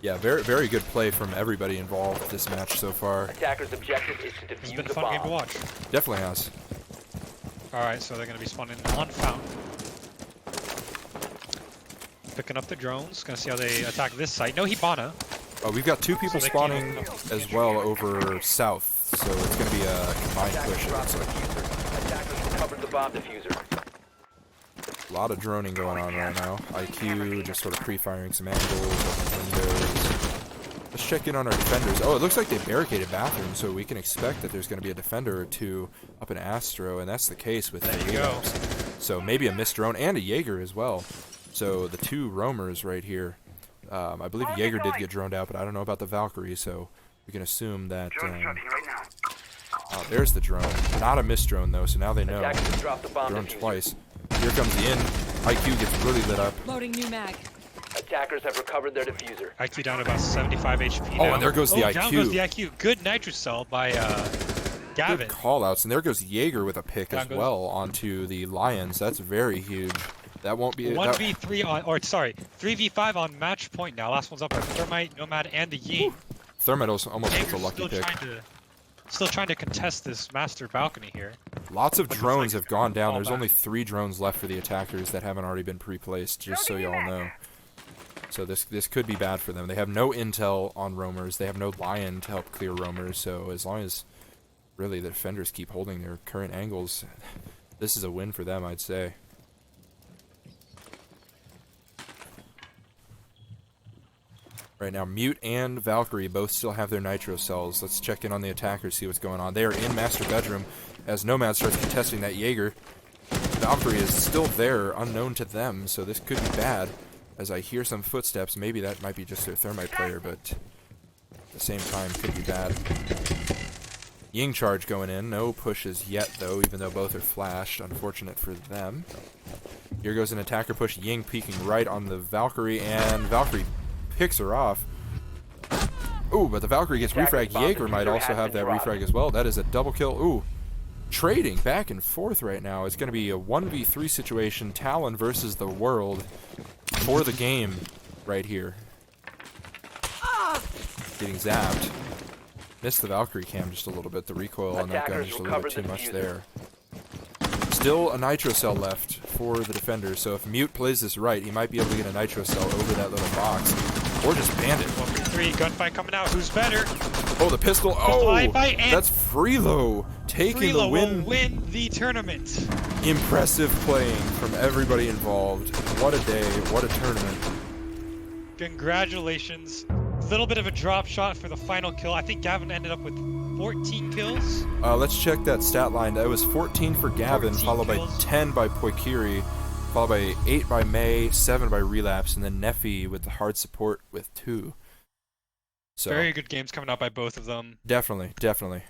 Yeah, very, very good play from everybody involved this match so far. Attackers' objective is to it's defuse been a the fun game to bomb. watch. Definitely has. Alright, so they're going to be spawning on Fountain. Picking up the drones, going to see how they attack this site. No Hibana. Oh, we've got 2 people they spawning can't- as well over south, so it's going to be a combined Attackers push. It dropped looks the like. diffuser. Attackers recovered the bomb diffuser. A lot of droning going on right now. IQ just sort of pre-firing some angles, open windows. Let's check in on our defenders. Oh, it looks like they barricaded bathrooms, so we can expect that there's going to be a defender or 2 up in Astro, and that's the case with There the you go. Jaegers. So maybe a missed drone and a Jaeger as well. So the 2 roamers right here. I believe Jaeger did get droned out, but I don't know about the Valkyrie, so we can assume that... oh, there's the drone. Not a missed drone, though, so now they know. Attackers have dropped the bomb Drone diffuser. twice. Here comes the in. IQ gets really lit up. Loading new mag. Attackers have recovered their diffuser. IQ down to about 75 HP Oh, now. and there goes the Down IQ. goes the IQ. Good Nitrocell by Gavin. Good call-outs, and there goes Jaeger with a pick Down as goes- well onto the Lions. That's very huge. That won't be... that- 1v3 on, or sorry, 3v5 on match point now. Last one's up by Thermite, Nomad, and the Ying. Thermite almost gets a Jaeger's lucky still pick. trying to still trying to contest this master balcony here. Lots of But it's drones like have gone down. fall There's back. only 3 drones left for the attackers that haven't already been pre-placed, just so y'all know. So this could be bad for them. They have no intel on roamers. They have no lion to help clear roamers. So as long as really the defenders keep holding their current angles, this is a win for them, I'd say. Right now, Mute and Valkyrie both still have their nitro cells. Let's check in on the attackers, see what's going on. They are in master bedroom as Nomad starts contesting that Jaeger. Valkyrie is still there, unknown to them, so this could be bad. As I hear some footsteps, maybe that might be just their thermite player, but at the same time, could be bad. Ying charge going in. No pushes yet, though, even though both are flashed. Unfortunate for them. Here goes an attacker push. Ying peeking right on the Valkyrie, and Valkyrie picks her off. Ooh, but the Valkyrie gets refrag. Jaeger might also have that refrag as well. That is a double kill. Ooh. Trading back and forth right now. It's going to be a 1v3 situation. Talon versus the world for the game right here. Getting zapped. Missed the Valkyrie cam just a little bit. The recoil on that gun just a little bit too much there. Still a nitro cell left for the defender, so if Mute plays this right, he might be able to get a nitro cell over that little box. Or just bandit. 1v3, gunfight coming out. Who's better? Oh, the pistol. Oh, and that's Freelo taking the win. Will win the tournament. Impressive playing from everybody involved. What a day. What a tournament. Congratulations. Little bit of a drop shot for the final kill. I think Gavin ended up with 14 kills. Let's check that stat line. That was 14 for Gavin, 14 followed kills. by 10 by Poikiri, followed by 8 by May, 7 by Relapse, and then Neffy with the hard support with 2. So Very good games coming out by both of them. definitely, definitely.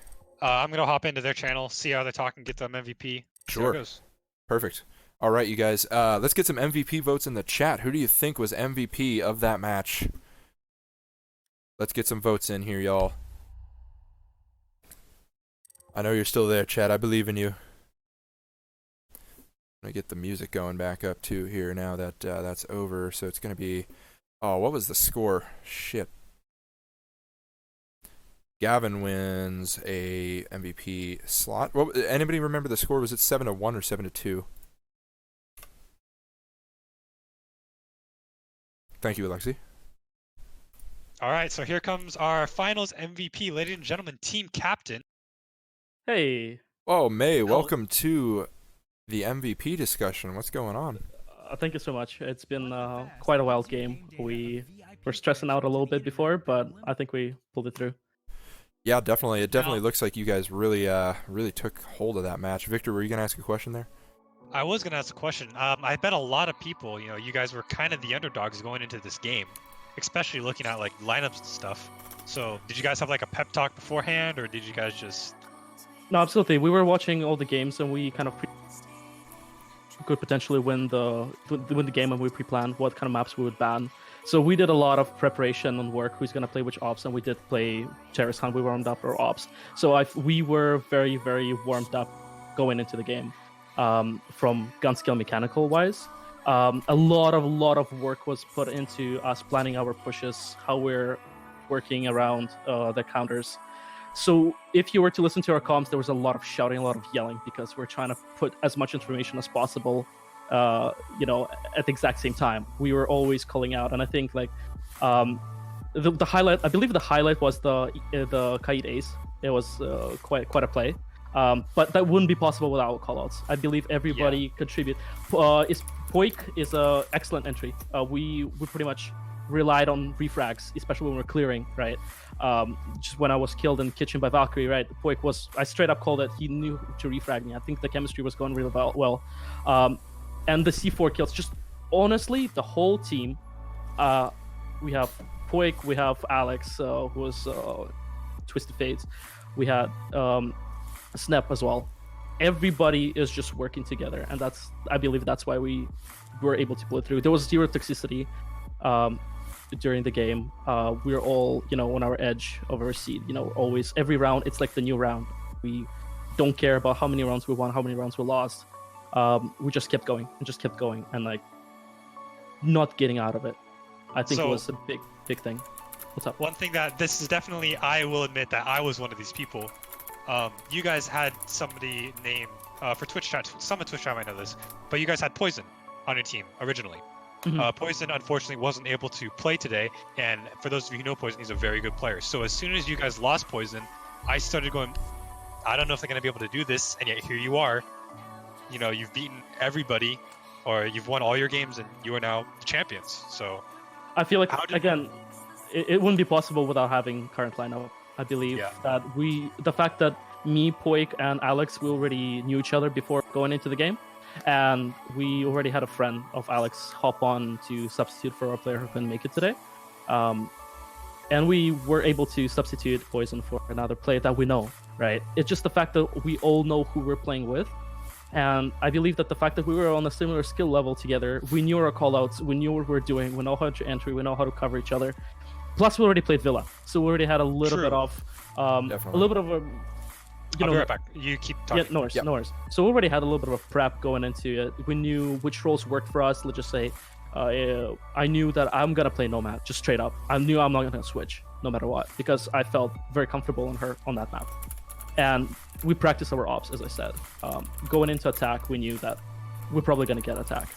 I'm going to hop into their channel, see how they're talking, get them MVP. See how Sure. it goes. Perfect. All right, you guys. Let's get some MVP votes in the chat. Who do you think was MVP of that match? Let's get some votes in here, y'all. I know you're still there, chat. I believe in you. I'm gonna get the music going back up too here now that that's over. So it's gonna be. Oh, what was the score? Shit. Gavin wins a MVP slot. What? Anybody remember the score? Was it 7-1 or 7-2? Thank you, Alexi. All right, so here comes our finals MVP, ladies and gentlemen, team captain. Hey, Oh, May, welcome to the MVP discussion. What's going on? thank you so much. It's been quite a wild game. We were stressing out a little bit before, but I think we pulled it through. Yeah, definitely. It definitely looks like you guys really took hold of that match. Victor, were you gonna ask a question there? I was going to ask a question. I bet a lot of people, you guys were kind of the underdogs going into this game, especially looking at like lineups and stuff. So did you guys have like a pep talk beforehand, or did you guys just... No, absolutely. We were watching all the games, and we kind of could potentially win the game, and we pre-planned what kind of maps we would ban. So we did a lot of preparation and work. Who's gonna play which ops, and we did play Terrace Hunt. We warmed up our ops. So we were very, very warmed up going into the game. From gun skill mechanical wise, a lot of work was put into us planning our pushes, how we're working around the counters. So if you were to listen to our comms, there was a lot of shouting, a lot of yelling, because we're trying to put as much information as possible, at the exact same time. We were always calling out, and I think like the highlight, I believe the highlight was the Kaid Ace. It was quite a play. But that wouldn't be possible without callouts. I believe everybody contribute. Poik is an excellent entry. We pretty much relied on refrags, especially when we're clearing, right? Just when I was killed in kitchen by Valkyrie, right? Poik I straight up called it. He knew to refrag me. I think the chemistry was going really well. And the C4 kills, just honestly, the whole team. We have Poik, we have Alex, who was Twisted Fates. We had Snap as well. Everybody is just working together, and I believe that's why we were able to pull it through. There was 0 toxicity during the game. We were all on our edge of our seat. Always every round it's like the new round. We don't care about how many rounds we won, how many rounds we lost. We just kept going and like not getting out of it. I think it was a big thing. What's up? One thing that this is definitely, I will admit that I was one of these people. you guys had somebody named for Twitch chat. Some of Twitch chat might know this, but you guys had Poison on your team originally. Poison unfortunately wasn't able to play today, and for those of you who know Poison, he's a very good player. So as soon as you guys lost Poison, I started going, I don't know if they're going to be able to do this, and yet here you are. You know, you've beaten everybody, or you've won all your games, and you are now the champions. So I feel like, again, it wouldn't be possible without having current lineup. I believe that the fact that me, Poik, and Alex, we already knew each other before going into the game. And we already had a friend of Alex hop on to substitute for a player who couldn't make it today. And we were able to substitute Poison for another player that we know, right? It's just the fact that we all know who we're playing with. And I believe that the fact that we were on a similar skill level together, we knew our callouts, we knew what we were doing, we know how to enter, we know how to cover each other. Plus, we already played Villa, so we already had a little bit of, a little bit of a. I'll be right back. You keep talking. Yeah, no worries. So we already had a little bit of a prep going into it. We knew which roles worked for us. Let's just say, I knew that I'm gonna play Nomad, just straight up. I knew I'm not gonna switch, no matter what, because I felt very comfortable on that map. And we practiced our ops, as I said. Going into attack, we knew that we're probably gonna get attack,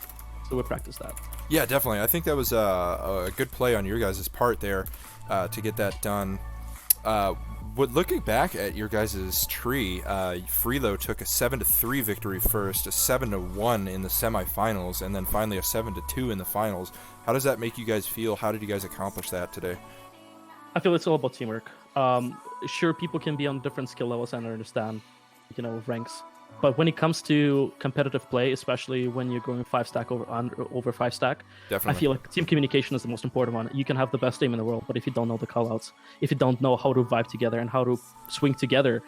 so we practiced that. Yeah, definitely. I think that was a good play on your guys' part there to get that done. Looking back at your guys' tree, Freelo took a 7-3 victory first, a 7-1 in the semifinals, and then finally a 7-2 in the finals. How does that make you guys feel? How did you guys accomplish that today? I feel it's all about teamwork. Sure, people can be on different skill levels and understand, ranks. But when it comes to competitive play, especially when you're going 5-stack over 5-stack, Definitely. I feel like team communication is the most important one. You can have the best aim in the world, but if you don't know the callouts, if you don't know how to vibe together and how to swing together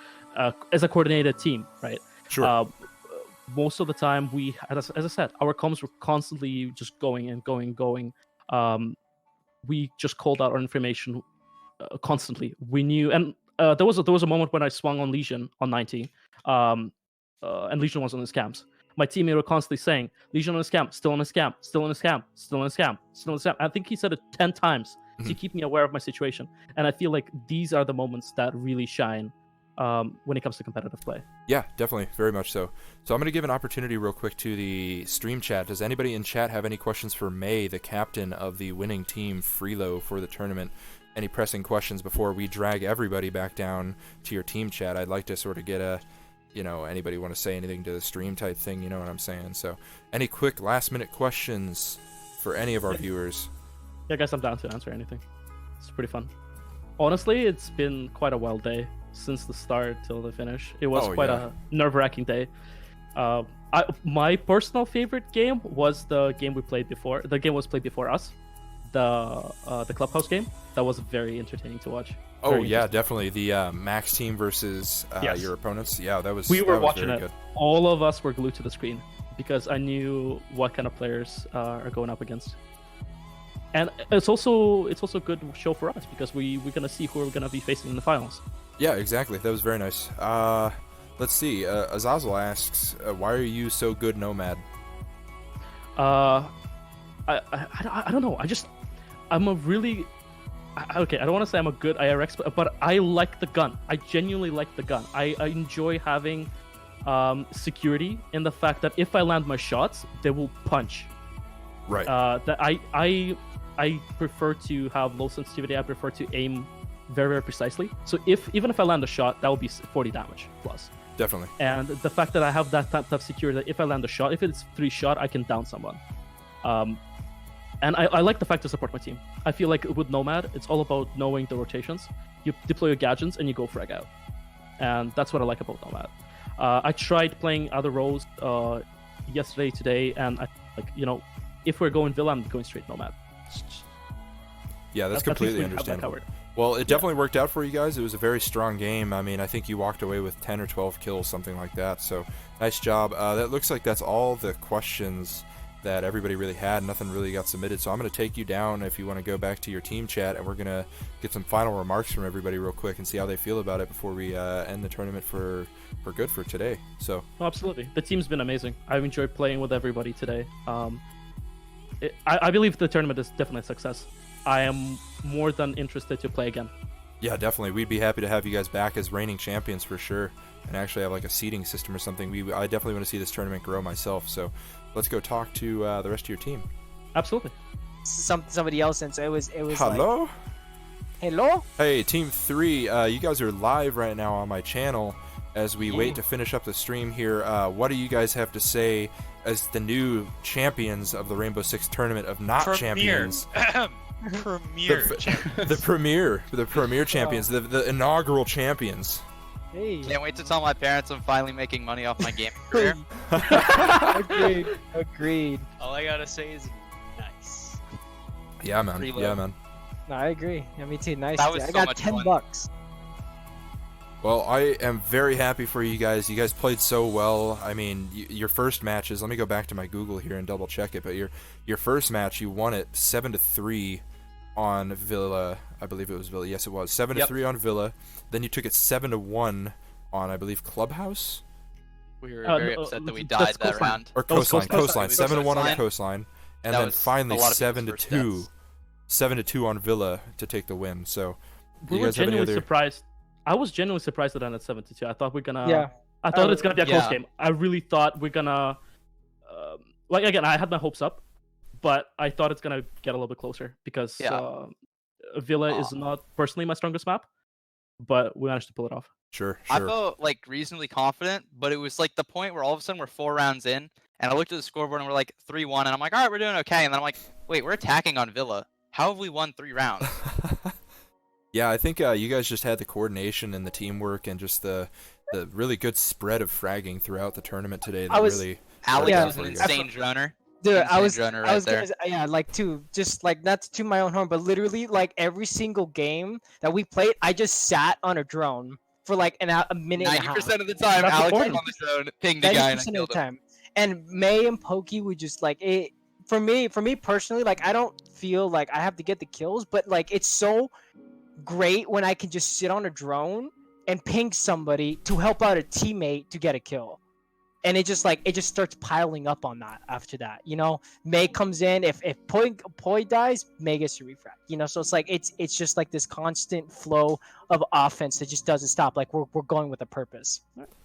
as a coordinated team, right? Sure. Most of the time, as I said, our comms were constantly just going and going. We just called out our information constantly. We knew, and there was a moment when I swung on Legion on 90. And Legion was on his camps. My teammate were constantly saying, Legion on his camp, still on his camp, still on his camp, still on his camp, still on his camp. I think he said it 10 times to keep me aware of my situation. And I feel like these are the moments that really shine when it comes to competitive play. Yeah, definitely. Very much so. So I'm going to give an opportunity real quick to the stream chat. Does anybody in chat have any questions for May, the captain of the winning team, Freelo, for the tournament? Any pressing questions before we drag everybody back down to your team chat? I'd like to sort of get a... anybody want to say anything to the stream type thing, you know what I'm saying? So, any quick last-minute questions for any of our viewers? Yeah, guys, I'm down to answer anything. It's pretty fun. Honestly, it's been quite a wild day since the start till the finish. It was quite a nerve-wracking day. My personal favorite game was the game we played before. The game was played before us. The Clubhouse game. That was very entertaining to watch. Oh yeah, definitely the Max team versus your opponents. Yeah, that was. We were watching very it. Good. All of us were glued to the screen because I knew what kind of players are going up against, and it's also a good show for us because we're gonna see who we're gonna be facing in the finals. Yeah, exactly. That was very nice. Let's see. Azazel asks, "Why are you so good, Nomad?" I don't know. I'm a really. Okay, I don't want to say I'm a good IRX, but I like the gun. I genuinely like the gun. I enjoy having security in the fact that if I land my shots, they will punch. Right. That I prefer to have low sensitivity. I prefer to aim very, very precisely. So even if I land a shot, that will be 40 damage plus. Definitely. And the fact that I have that type of security, that if I land a shot, if it's 3-shot, I can down someone. And I like the fact to support my team. I feel like with Nomad, it's all about knowing the rotations. You deploy your gadgets and you go frag out. And that's what I like about Nomad. I tried playing other roles yesterday, today, and if we're going Villa, I'm going straight Nomad. Yeah, that's completely understandable. Well, it definitely worked out for you guys. It was a very strong game. I mean, I think you walked away with 10 or 12 kills, something like that. So, nice job. That looks like that's all the questions that everybody really had. Nothing really got submitted, so I'm going to take you down if you want to go back to your team chat, and we're going to get some final remarks from everybody real quick and see how they feel about it before we end the tournament for good for today. So absolutely, the team's been amazing. I've enjoyed playing with everybody today. I believe the tournament is definitely a success. I am more than interested to play again. Yeah, definitely. We'd be happy to have you guys back as reigning champions for sure, and actually have like a seeding system or something. I definitely want to see this tournament grow myself. So let's go talk to the rest of your team. Absolutely. Somebody else, and so it was Hello. like, hello. Hey, Team 3. You guys are live right now on my channel as we wait to finish up the stream here. What do you guys have to say as the new champions of the Rainbow Six tournament of not champions? The premier champions, the inaugural champions. Hey. Can't wait to tell my parents I'm finally making money off my gaming career. Agreed. All I gotta say is nice. Yeah, man. Freelo. Yeah, man. No, I agree. Yeah, me too. Nice. That was I so got much $10. fun. Well, I am very happy for you guys. You guys played so well. I mean, your first matches. Let me go back to my Google here and double check it. But your first match, you won it 7-3 on Villa. I believe it was Villa. Yes, it was 7-3 on Villa. Then you took it 7-1 on, I believe, Clubhouse We were very upset that we died that round. or Coastline. Coastline. 7-1 on Coastline. Coastline, and That then was finally a lot of people's 7-2. first 7-2 on Villa to take the win. So, We you were guys have any genuinely other? surprised. I was genuinely surprised that it ended 7-2. I thought we're gonna. Yeah. I thought it's gonna be a close Yeah. game. I really thought we're gonna. Like again, I had my hopes up, but I thought it's gonna get a little bit closer because Villa is not personally my strongest map, but we managed to pull it off. Sure. I felt like reasonably confident, but it was like the point where all of a sudden we're 4 rounds in, and I looked at the scoreboard and we're like 3-1, and I'm like, all right, we're doing okay. And then I'm like, wait, we're attacking on Villa. How have we won 3 rounds? Yeah, I think you guys just had the coordination and the teamwork and just the really good spread of fragging throughout the tournament today. That really Alex Yeah. was an insane droner. Dude, Insane I was droner gonna say, yeah, like just like not to my own horn, but literally like every single game that we played, I just sat on a drone for like a minute and a half. 90% of the time, That's Alex was important. on the drone, pinged the guy, and I 90% of killed the him. time. And May and Pokey would just like it. For me personally, like I don't feel like I have to get the kills, but like it's so great when I can just sit on a drone and ping somebody to help out a teammate to get a kill. And it just starts piling up on that after that. You know, May comes in, if Poi dies, May gets to refract. You know, so it's like it's just like this constant flow of offense that just doesn't stop. Like we're going with a purpose.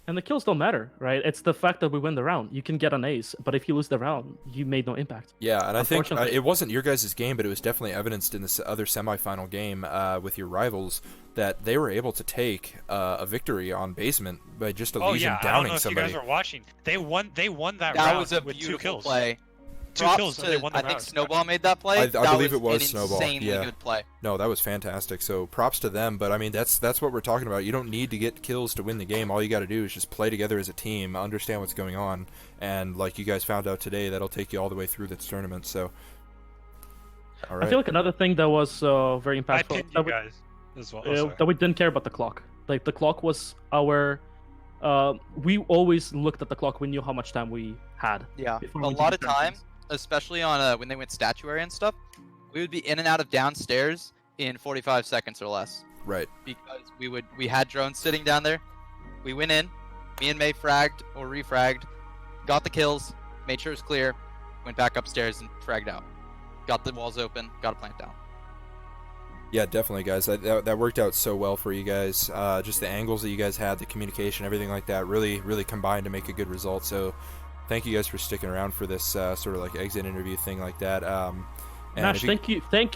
And the kills don't matter, right? It's the fact that we win the round. You can get an ace, but if you lose the round, you made no impact. Yeah, and I think Unfortunately. it wasn't your guys' game, but it was definitely evidenced in this other semifinal game with your rivals that they were able to take a victory on basement by just a Legion I don't downing know if somebody. you guys were watching. They won that That round was a with 2 beautiful kills. play. 2 Props kills, to, and they won the I think round. Snowball made that play. I That believe it was an Snowball, insanely yeah. good play. No, that was fantastic. So props to them. But I mean, that's what we're talking about. You don't need to get kills to win the game. All you got to do is just play together as a team, understand what's going on, and like you guys found out today, that'll take you all the way through this tournament. So, all right. I feel like another thing that was very I impactful pinned you guys as well. that we didn't care about the clock. Like the clock was our. We always looked at the clock. We knew how much time we had. Yeah, before a we lot did of time, champions. especially on when they went statuary and stuff, we would be in and out of downstairs in 45 seconds or less Right. because we had drones sitting down there. We went in, me and May fragged or refragged, got the kills, made sure it was clear, went back upstairs and fragged out. Got the walls open, got a plant down. Yeah, definitely, guys. That worked out so well for you guys. Just the angles that you guys had, the communication, everything like that, really, really combined to make a good result. So, thank you guys for sticking around for this sort of like exit interview thing like that. And Nash, thank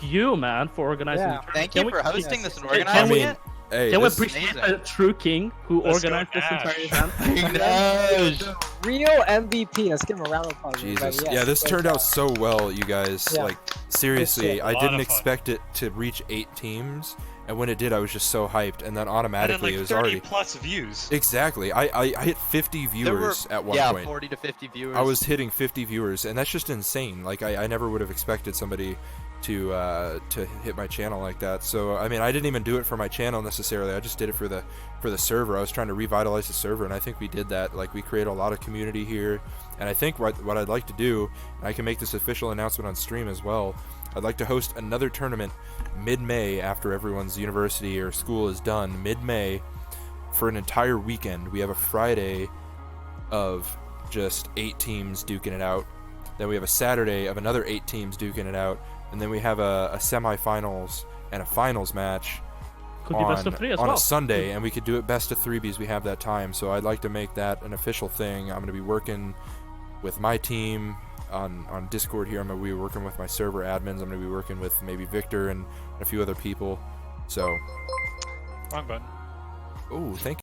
you, man, for organizing. Yeah. the tournament. Thank Can you we- for hosting this and Can organizing we- it. Hey, Can we this- appreciate amazing. the true king who Let's go, organized this Nash. entire event? Real MVP. Let's give him a round of applause. Jesus. everybody. Yeah, this great turned job. out so well, you guys. Yeah. Like, seriously, A I lot didn't of fun. expect it to reach 8 teams, and when it did, I was just so hyped, and then And then automatically like it was 30 already... plus views. Exactly. I hit 50 There were viewers at one point. 40 to 50 viewers. I was hitting 50 viewers, and that's just insane. Like, I never would have expected somebody to hit my channel like that. So, I mean, I didn't even do it for my channel necessarily. I just did it for the server. I was trying to revitalize the server, and I think we did that. Like, we created a lot of community here, and I think what I'd like to do, and I can make this official announcement on stream as well, I'd like to host another tournament mid-May after everyone's university or school is done, mid-May, for an entire weekend. We have a Friday of just 8 teams duking it out. Then we have a Saturday of another 8 teams duking it out. And then we have a semifinals and a finals match Could be best of 3 as on well. a Sunday, and we could do it best of 3 because we have that time. So I'd like to make that an official thing. I'm going to be working with my team on Discord here. I'm going to be working with my server admins. I'm going to be working with maybe Victor and a few other people. So, Wrong button. oh, thank you.